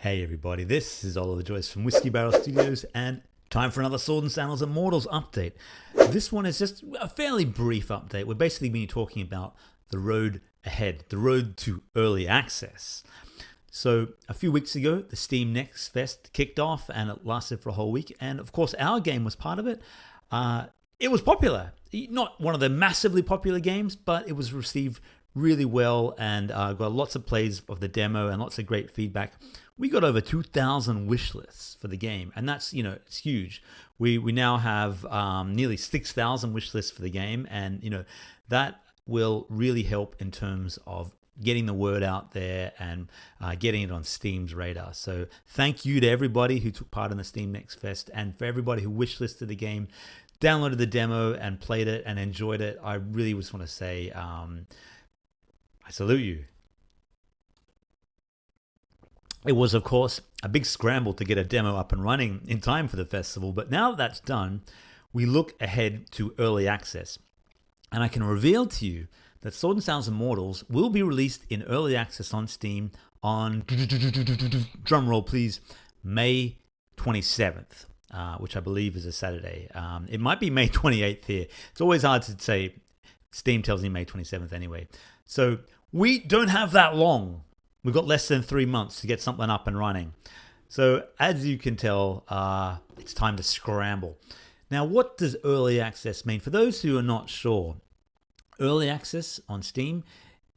Hey everybody, this is Oliver Joyce from Whiskeybarrel Studios and time for another Sword and Sandals Immortals update. This one is just a fairly brief update. We're basically going to be talking about the road ahead, the road to early access. So a few weeks ago, the Steam Next Fest kicked off and it lasted for a whole week. And of course, our game was part of it. It was popular. Not one of the massively popular games, but it was received really well and got lots of plays of the demo and lots of great feedback. We got over 2,000 wish lists for the game, and that's, it's huge. We now have nearly 6,000 wish lists for the game, and that will really help in terms of getting the word out there and getting it on Steam's radar. So thank you to everybody who took part in the Steam Next Fest, and for everybody who wish listed the game, downloaded the demo and played it and enjoyed it. I really just want to say I salute you. It was, of course, a big scramble to get a demo up and running in time for the festival, but now that that's done, we look ahead to early access. And I can reveal to you that Sword and Sandals Immortals will be released in early access on Steam on, drumroll please, May 27th, which I believe is a Saturday. It might be May 28th here. It's always hard to say. Steam tells me May 27th anyway. So we don't have that long. We've got less than 3 months to get something up and running. So as you can tell, it's time to scramble. Now, what does early access mean? For those who are not sure, early access on Steam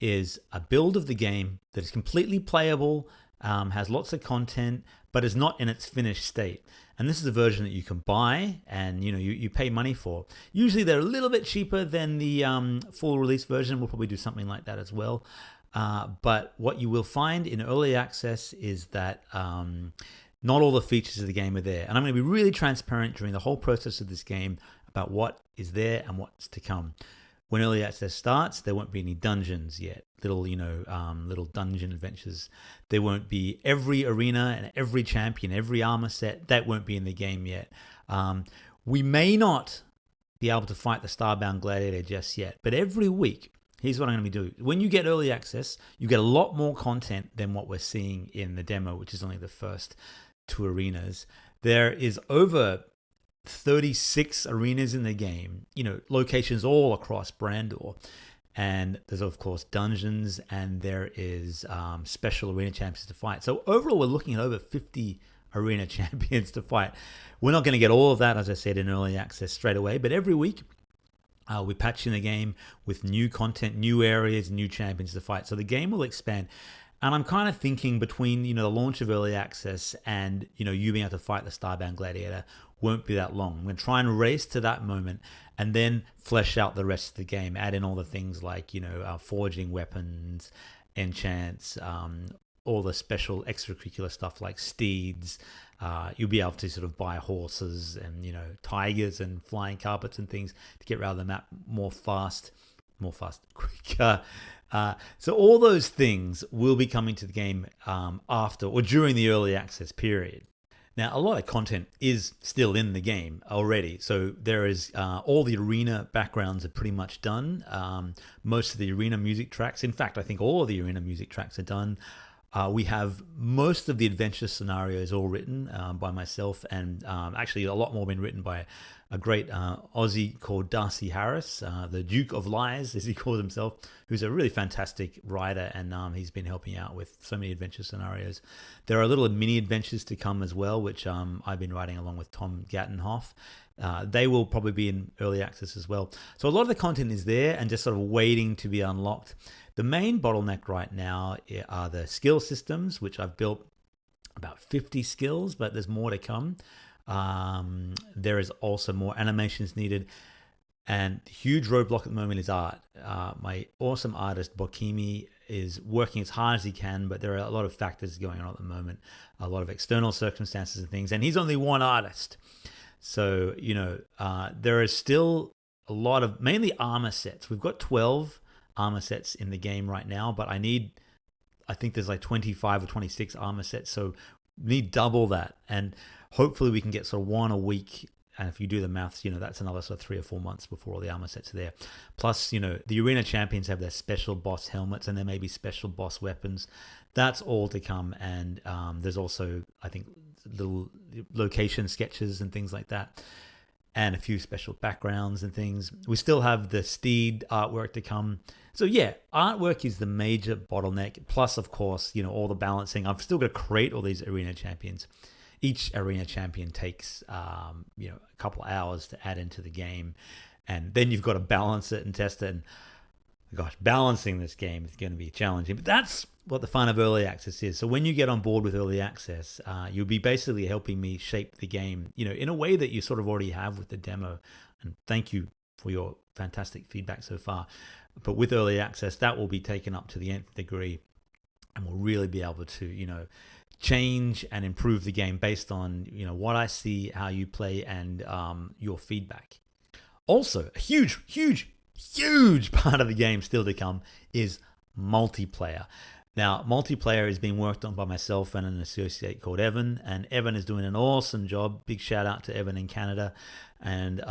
is a build of the game that is completely playable, has lots of content, but is not in its finished state. And this is a version that you can buy and you pay money for. Usually they're a little bit cheaper than the full release version. We'll probably do something like that as well. But what you will find in early access is that not all the features of the game are there. And I'm going to be really transparent during the whole process of this game about what is there and what's to come. When early access starts, there won't be any dungeons yet. Little dungeon adventures. There won't be every arena and every champion, every armor set. That won't be in the game yet. We may not be able to fight the Starbound Gladiator just yet, but every week, here's what I'm going to be doing. When you get early access, you get a lot more content than what we're seeing in the demo, which is only the first 2 arenas. There is over 36 arenas in the game, locations all across Brandor. And there's, of course, dungeons, and there is special arena champions to fight. So overall, we're looking at over 50 arena champions to fight. We're not going to get all of that, as I said, in early access straight away, but every week, we're patching the game with new content, new areas, new champions to fight. So the game will expand. And I'm kind of thinking between, the launch of early access and, you being able to fight the Starbound Gladiator won't be that long. I'm going to try and race to that moment and then flesh out the rest of the game, add in all the things like, forging weapons, enchants, all the special extracurricular stuff like steeds. You'll be able to sort of buy horses and, tigers and flying carpets and things to get around the map quicker. So all those things will be coming to the game after or during the early access period. Now, a lot of content is still in the game already. So there is all the arena backgrounds are pretty much done. Most of the arena music tracks, in fact, I think all of the arena music tracks are done. We have most of the adventure scenarios all written by myself, and actually a lot more been written by a great Aussie called Darcy Harris, the Duke of Lies, as he calls himself, who's a really fantastic writer, and he's been helping out with so many adventure scenarios. There are little mini adventures to come as well, which I've been writing along with Tom Gattenhoff. They will probably be in early access as well. So a lot of the content is there and just sort of waiting to be unlocked. The main bottleneck right now are the skill systems, which I've built about 50 skills, but there's more to come. There is also more animations needed. And the huge roadblock at the moment is art. My awesome artist, Bokimi, is working as hard as he can, but there are a lot of factors going on at the moment, a lot of external circumstances and things, and he's only one artist. So, there is still a lot of mainly armor sets. We've got 12 armor sets in the game right now, but I think there's like 25 or 26 armor sets, so we need double that, and hopefully we can get sort of one a week And if you do the maths, that's another sort of 3 or 4 months before all the armor sets are there. Plus, the arena champions have their special boss helmets, and there may be special boss weapons. That's all to come. And there's also, I think, little location sketches and things like that, and a few special backgrounds and things. We still have the steed artwork to come. So yeah, artwork is the major bottleneck. Plus, of course, all the balancing. I've still got to create all these arena champions. Each arena champion takes, a couple hours to add into the game. And then you've got to balance it and test it. And gosh, balancing this game is going to be challenging. But that's what the fun of early access is. So when you get on board with early access, you'll be basically helping me shape the game, in a way that you sort of already have with the demo. And thank you for your fantastic feedback so far. But with early access, that will be taken up to the nth degree, and we'll really be able to, change and improve the game based on, what I see, how you play, and your feedback. Also, a huge part of the game still to come is multiplayer. Now, multiplayer is being worked on by myself and an associate called Evan, and Evan is doing an awesome job. Big shout out to Evan in Canada. And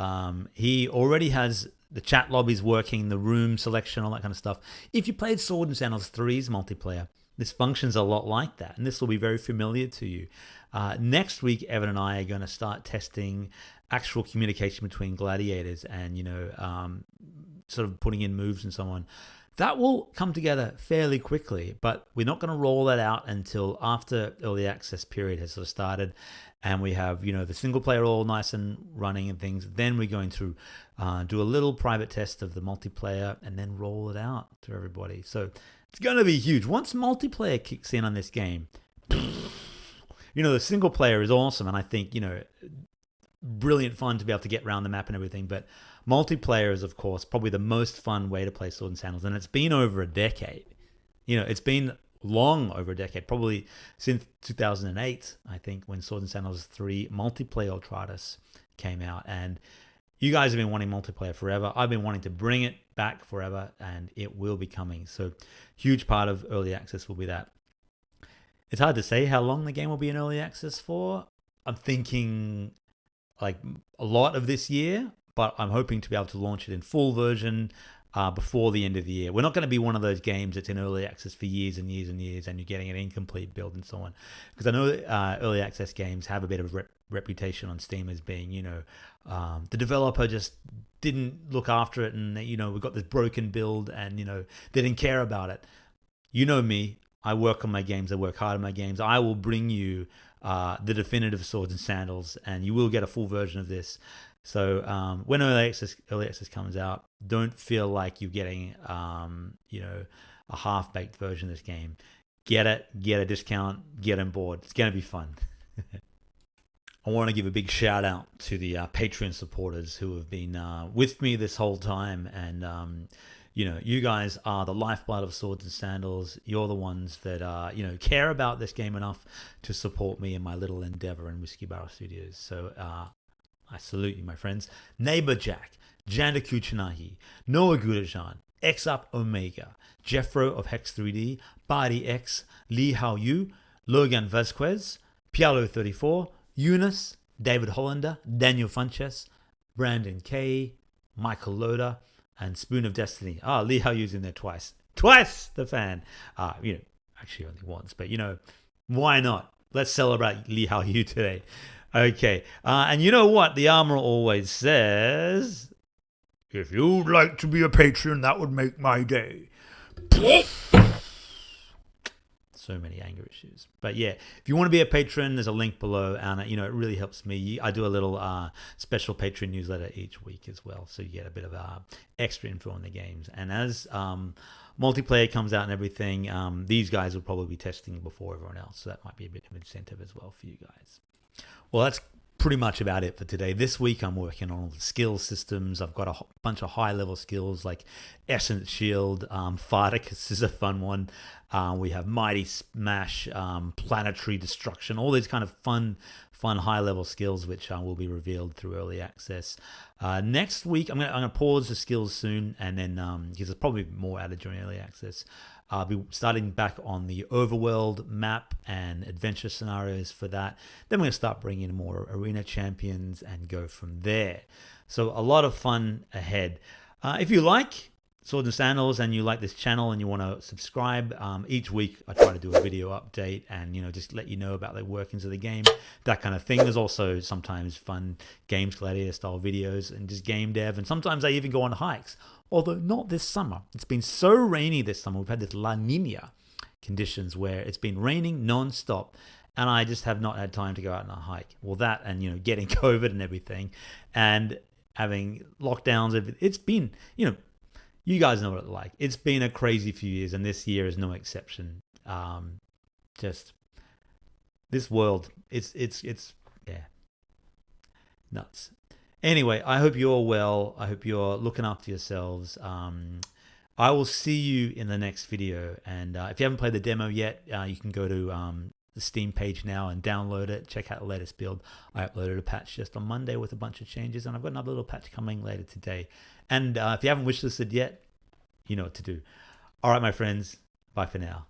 he already has the chat lobbies working, the room selection, all that kind of stuff. If you played Sword and Sandals 3's multiplayer, this functions a lot like that, and this will be very familiar to you. Next week, Evan and I are going to start testing actual communication between gladiators and, sort of putting in moves and so on. That will come together fairly quickly, but we're not going to roll that out until after early access period has sort of started, and we have, the single player all nice and running and things. Then we're going to do a little private test of the multiplayer and then roll it out to everybody. So it's going to be huge. Once multiplayer kicks in on this game, the single player is awesome, and I think, brilliant fun to be able to get around the map and everything, but multiplayer is, of course, probably the most fun way to play Sword and Sandals, and it's been over a decade. It's been long over a decade, probably since 2008, I think, when Sword and Sandals 3 Multiplayer Ultratus came out, and you guys have been wanting multiplayer forever. I've been wanting to bring it back forever, and it will be coming. So huge part of early access will be that. It's hard to say how long the game will be in early access for. I'm thinking like a lot of this year, but I'm hoping to be able to launch it in full version before the end of the year. We're not going to be one of those games that's in early access for years and years and years, and you're getting an incomplete build and so on. Because I know early access games have a bit of reputation on Steam as being, the developer just didn't look after it, and we've got this broken build, and they didn't care about it. You know me, I work on my games, I work hard on my games. I will bring you the definitive Swords and Sandals, and you will get a full version of this. So when early access comes out, don't feel like you're getting a half-baked version of this game. Get it, get a discount, get on board. It's going to be fun. I want to give a big shout out to the Patreon supporters who have been with me this whole time, and you guys are the lifeblood of Swords and Sandals. You're the ones that care about this game enough to support me in my little endeavor in Whiskeybarrel Studios. So I salute you, my friends. Neighbor Jack, Janda Kuchinahi, Noah Gudajan, X Up Omega, Jeffro of Hex 3D, Bardi X, Lee Hao Yu, Logan Vasquez, Pialo34, Eunice, David Hollander, Daniel Funches, Brandon K, Michael Loader, and Spoon of Destiny. Lee Hao Yu's in there twice. Twice, the fan. Actually only once, but why not? Let's celebrate Lee Hao Yu today. Okay, and you know what the armor always says? If you'd like to be a patron, that would make my day. So many anger issues. But yeah, if you want to be a patron, there's a link below, and it really helps me. I do a little special Patreon newsletter each week as well, so you get a bit of extra info on the games. And as multiplayer comes out and everything, these guys will probably be testing before everyone else, so that might be a bit of incentive as well for you guys. Well, that's pretty much about it for today. This week I'm working on all the skill systems. I've got a bunch of high-level skills like Essence Shield, Farticus is a fun one. We have Mighty Smash, Planetary Destruction, all these kind of fun high-level skills which will be revealed through early access. Next week I'm gonna pause the skills soon, and then because there's probably more added during early access. I'll be starting back on the overworld map and adventure scenarios for that. Then we're going to start bringing in more arena champions and go from there. So a lot of fun ahead. If you like Swords and Sandals and you like this channel and you want to subscribe, each week I try to do a video update and just let you know about the workings of the game, that kind of thing. There's also sometimes fun Games Gladiator style videos and just game dev, and sometimes I even go on hikes. Although not this summer. It's been so rainy this summer. We've had this La Nina conditions where it's been raining non-stop, and I just have not had time to go out on a hike. Well, that and getting COVID and everything, and having lockdowns. It's been you guys know what it's like. It's been a crazy few years, and this year is no exception. Just this world, it's yeah, nuts. Anyway, I hope you're well. I hope you're looking after yourselves. I will see you in the next video. And if you haven't played the demo yet, you can go to the Steam page now and download it. Check out the latest build. I uploaded a patch just on Monday with a bunch of changes, and I've got another little patch coming later today. And if you haven't wishlisted yet, you know what to do. All right, my friends. Bye for now.